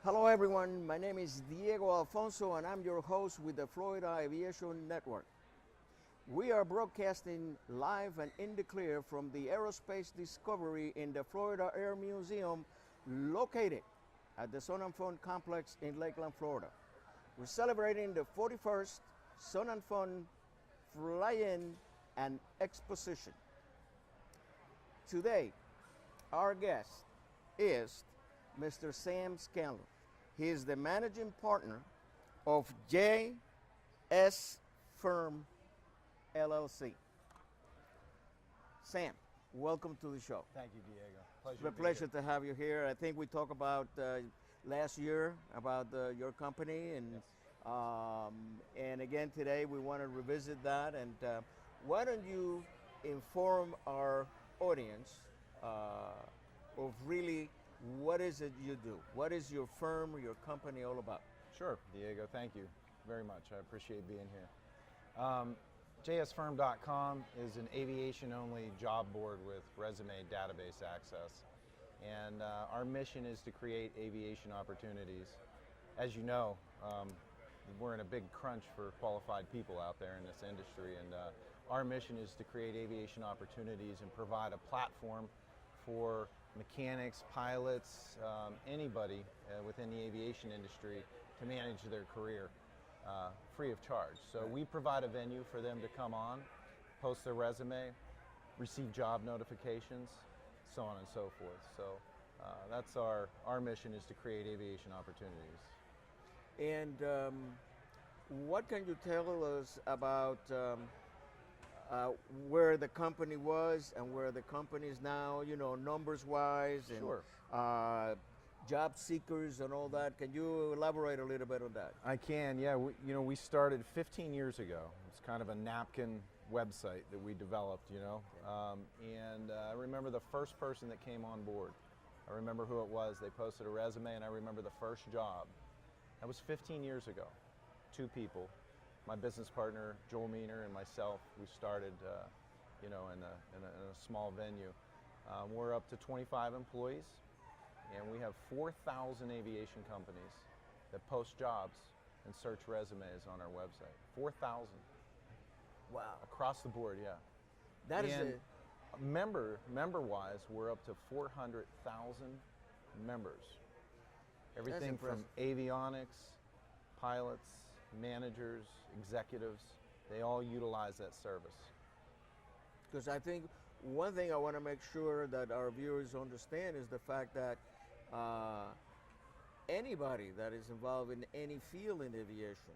Hello everyone, my name is Diego Alfonso and I'm your host with the Florida Aviation Network. We are broadcasting live and in the clear from the Aerospace Discovery in the Florida Air Museum located at the Sun and Fun Complex in Lakeland, Florida. We're celebrating the 41st Sun and Fun Fly-In and Exposition. Today, our guest is Mr. Sam Scanlon. He is the managing partner of JSFirm LLC. Sam, welcome to the show. Thank you, Diego. Pleasure It's a pleasure to have you here. I think we talked about last year about your company, and Yes. and again today we want to revisit that. And why don't you inform our audience of really what is it you do? What is your firm or your company all about? Sure, Diego. Thank you very much. I appreciate being here. JSFirm.com is an aviation-only job board with resume database access. And our mission is to create aviation opportunities. As you know, we're in a big crunch for qualified people out there in this industry. And our mission is to create aviation opportunities and provide a platform for mechanics, pilots, anybody within the aviation industry to manage their career free of charge. So we provide a venue for them to come on, post their resume, receive job notifications, so on and so forth. So that's our mission, is to create aviation opportunities. And what can you tell us about where the company was and where the company is now, you know, numbers-wise and Sure. Job seekers and all that? Can you elaborate a little bit on that? I can, yeah. We started 15 years ago. It's kind of a napkin website that we developed, and I remember the first person that came on board. I remember who it was. They posted a resume, and I remember the first job. That was 15 years ago. 2 people. My business partner, Joel Meaner, and myself, we started, in a small venue. We're up to 25 employees, and we have 4,000 aviation companies that post jobs and search resumes on our website. 4,000. Wow. Across the board, yeah. That is And member-wise, we're up to 400,000 members. Everything from avionics, pilots, managers, executives, they all utilize that service. Because I think one thing I want to make sure that our viewers understand is the fact that anybody that is involved in any field in aviation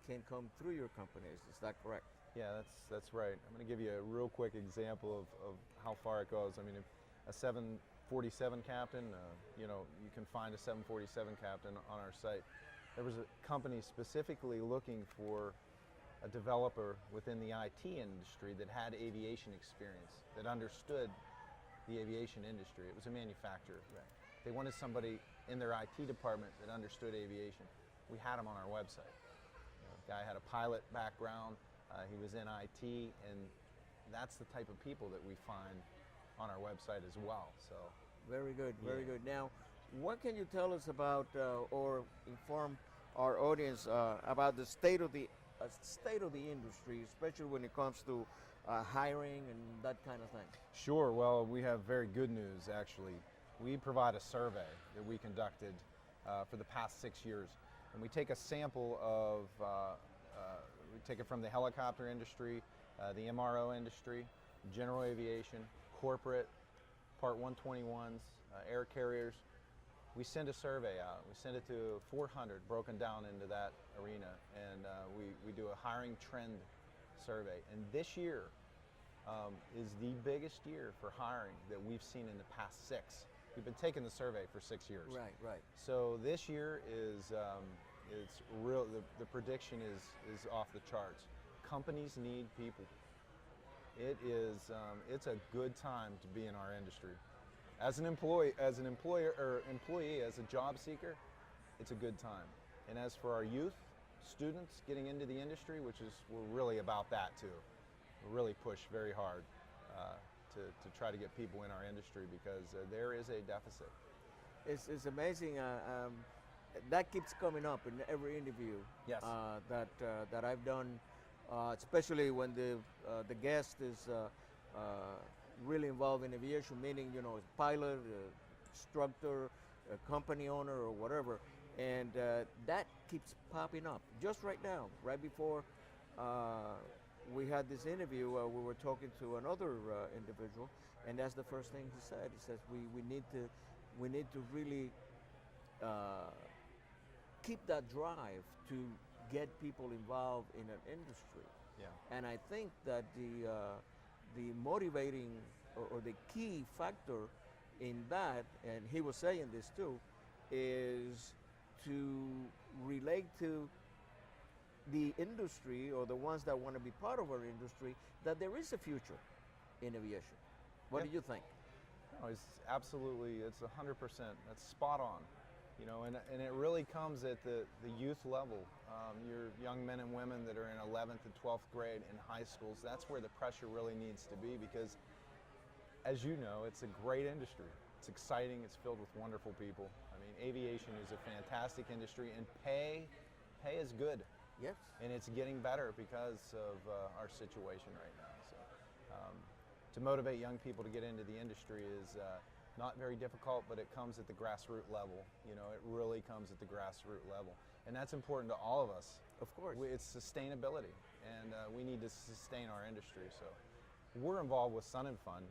can come through your companies. Is that correct? Yeah, that's right. I'm going to give you a real quick example of how far it goes. I mean, a 747 captain, you can find a 747 captain on our site. There was a company specifically looking for a developer within the IT industry that had aviation experience, that understood the aviation industry. It was a manufacturer. Right. They wanted somebody in their IT department that understood aviation. We had him on our website. The guy had a pilot background. He was in IT, and that's the type of people that we find on our website as well. So Very good, very Yeah. good. Now, what can you tell us about or inform our audience about the state of the industry, especially when it comes to hiring and that kind of thing? Sure. Well, we have very good news, actually. We provide a survey that we conducted for the past 6 years, and we take a sample of, we take it from the helicopter industry, the MRO industry, general aviation, corporate, Part 121s, air carriers. We send a survey out. We send it to 400, broken down into that arena, and we do a hiring trend survey. And this year is the biggest year for hiring that we've seen in the past 6. We've been taking the survey for 6 years. Right, right. So this year is it's real. The prediction is off the charts. Companies need people. It is it's a good time to be in our industry. As an employee, as an employer or employee, as a job seeker, it's a good time. And as for our youth, students getting into the industry, we're really about that too. We really push very hard to try to get people in our industry because there is a deficit. It's amazing. that keeps coming up in every interview Yes. that I've done, especially when the guest is really involved in aviation, meaning a pilot, instructor, a company owner, or whatever, and that keeps popping up. Just right now, right before we had this interview, we were talking to another individual, and that's the first thing he said. He says we need to really keep that drive to get people involved in an industry. Yeah. And I think that the motivating or the key factor in that, and he was saying this too, is to relate to the industry or the ones that want to be part of our industry that there is a future in aviation. What do you think? No, it's absolutely, it's 100%. That's spot on. And it really comes at the youth level. Your young men and women that are in 11th and 12th grade in high schools, that's where the pressure really needs to be, because as you know, it's a great industry. It's exciting, it's filled with wonderful people. I mean, aviation is a fantastic industry, and pay is good. Yes. And it's getting better because of our situation right now. So to motivate young people to get into the industry is not very difficult, but it comes at the grassroots level. It really comes at the grassroots level. And that's important to all of us. Of course. It's sustainability, and we need to sustain our industry. So we're involved with Sun and Fun.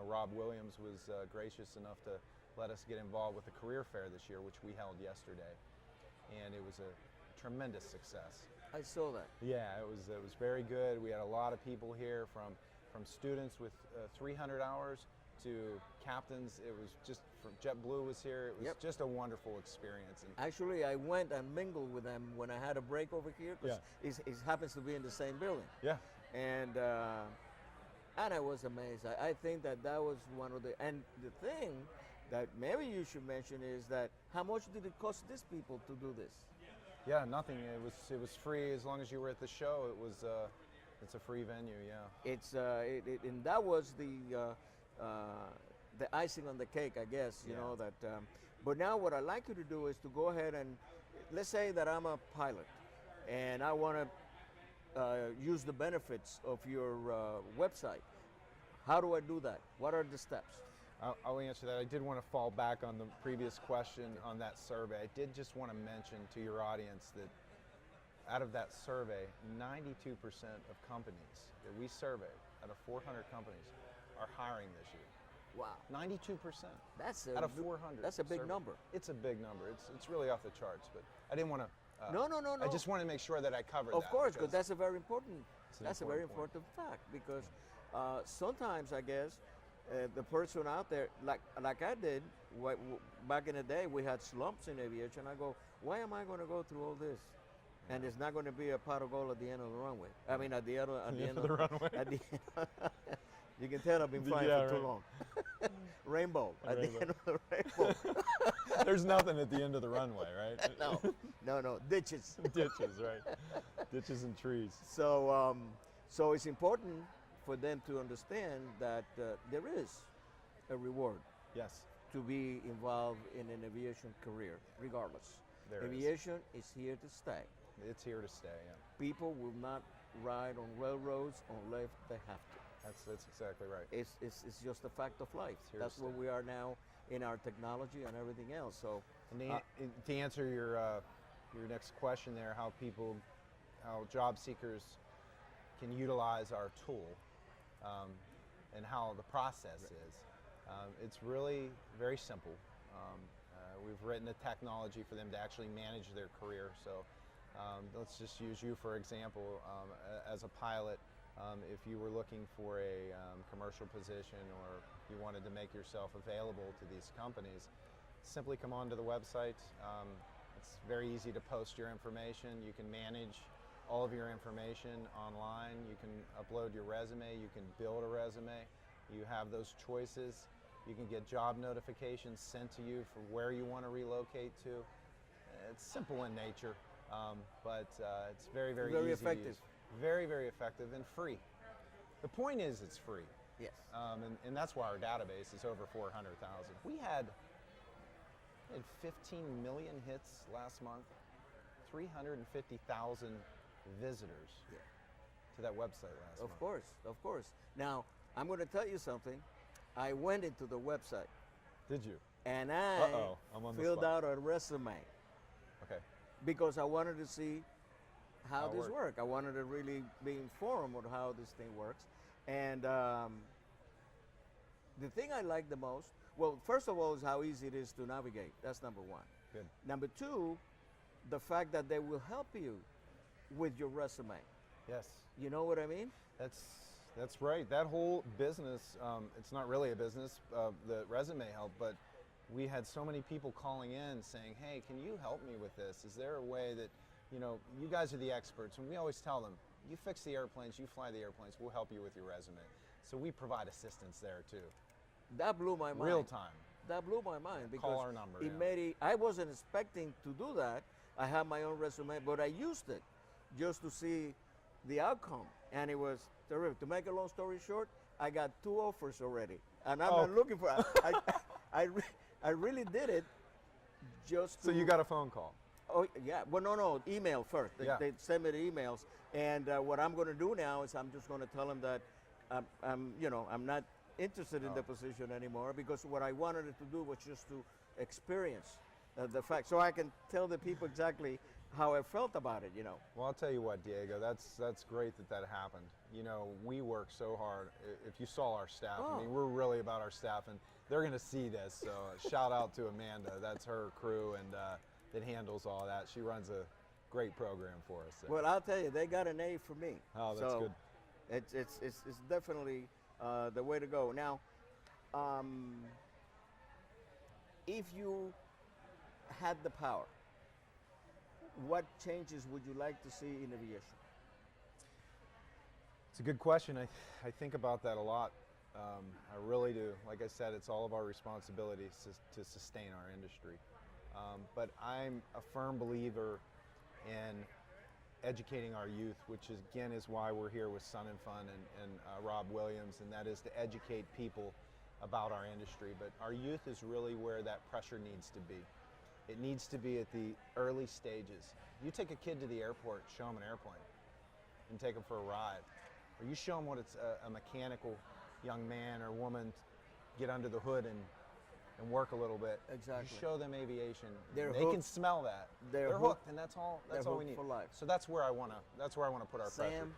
Rob Williams was gracious enough to let us get involved with the career fair this year, which we held yesterday. And it was a tremendous success. I saw that. Yeah, it was very good. We had a lot of people here from students with 300 hours to captains. It was just from JetBlue was here. It was just a wonderful experience. And actually, I went and mingled with them when I had a break over here, because it happens to be in the same building. Yeah. And I was amazed. I think that was one of and the thing that maybe you should mention is that how much did it cost these people to do this? Yeah, nothing. It was free as long as you were at the show. It's a free venue. Yeah. It's and that was the icing on the cake, I guess. You know that. But now what I'd like you to do is to go ahead and let's say that I'm a pilot, and I want to use the benefits of your website. How do I do that? What are the steps? I'll answer that. I did want to fall back on the previous question on that survey. I did just want to mention to your audience that out of that survey, 92% of companies that we surveyed, out of 400 companies, are hiring this year. Wow. 92%. That's out of 400. That's a big surveyed. number. It's a big number. It's really off the charts, but I didn't want to. No. I just want to make sure that I covered that. Of course, because that's a very important. That's a very point. important fact, because sometimes I guess the person out there, like I did back in the day, we had slumps in aviation. I go, why am I going to go through all this? And it's not going to be a pot of gold at the end of the runway. I mean, at the end of the runway. You can tell I've been flying for too long. Rainbow. At the end of the rainbow. There's nothing at the end of the runway, right? No. Ditches. Ditches, right? Ditches and trees. So, so it's important for them to understand that there is a reward. Yes. To be involved in an aviation career, regardless. Aviation is here to stay. It's here to stay, yeah. People will not ride on railroads unless they have to. That's exactly right. It's just a fact of life. That's where we are now in our technology and everything else. So, and to answer your next question there, how job seekers can utilize our tool, and how the process is, it's really very simple. We've written a technology for them to actually manage their career. So let's just use you for example. As a pilot, if you were looking for a commercial position, or you wanted to make yourself available to these companies, simply come onto the website. It's very easy to post your information. You can manage all of your information online. You can upload your resume. You can build a resume. You have those choices. You can get job notifications sent to you for where you want to relocate to. It's simple in nature, but it's very, very easy effective. To use. Very, very effective and free. The point is it's free. Yes. And that's why our database is over 400,000. We had We had 15 million hits last month, 350,000 visitors to that website last month. Of course, of course. Now, I'm going to tell you something. I went into the website. Did you? And I I'm on the filled spot. out a resume Okay. because I wanted to see how How it this worked. worked. I wanted to really be informed on how this thing works. And the thing I like the most, well, first of all, is how easy it is to navigate. That's number one. Good. Number two, the fact that they will help you with your resume. Yes. You know what I mean? That's right. That whole business, it's not really a business, the resume help, but we had so many people calling in saying, hey, can you help me with this? Is there a way that, you guys are the experts, and we always tell them, you fix the airplanes, you fly the airplanes, we'll help you with your resume. So we provide assistance there too. That blew my mind. Real time. That blew my mind because Call our number, it yeah. made it, I wasn't expecting to do that. I have my own resume, but I used it just to see the outcome, and it was terrific. To make a long story short, I got 2 offers already, and I'm not looking for. I really did it just. So you got a phone call. Oh yeah. Well, no. Email first. Yeah. They send me the emails, and what I'm going to do now is I'm just going to tell them that I'm not interested in the position anymore, because what I wanted it to do was just to experience the fact, so I can tell the people exactly how I felt about it. Well, I'll tell you what, Diego, that's great that happened. We work so hard. If you saw our staff, I mean, we're really about our staff, and they're going to see this. So shout out to Amanda. That's her crew, and that handles all that. She runs a great program for us. Well, I'll tell you, they got an A for me. Oh, that's so good. It's definitely the way to go. Now, if you had the power, what changes would you like to see in aviation? It's a good question. I think about that a lot. I really do. Like I said, it's all of our responsibilities to sustain our industry. But I'm a firm believer in educating our youth, which is, again, is why we're here with Sun and Fun and Rob Williams, and that is to educate people about our industry. But our youth is really where that pressure needs to be. It needs to be at the early stages. You take a kid to the airport, show them an airplane, and take them for a ride. Or you show them what it's a mechanical young man or woman get under the hood and work a little bit. Exactly. You show them aviation. They're they hooked. can smell that. They're hooked, and that's all we hooked need. for life. So that's where I want to put our pressure. Sam,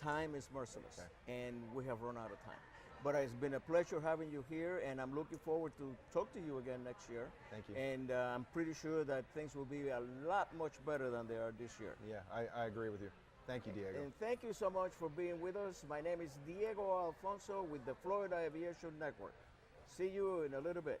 time is merciless, and we have run out of time. But it's been a pleasure having you here, and I'm looking forward to talk to you again next year. Thank you. And I'm pretty sure that things will be a lot much better than they are this year. Yeah, I agree with you. Thank you, Diego. And thank you so much for being with us. My name is Diego Alfonso with the Florida Aviation Network. See you in a little bit.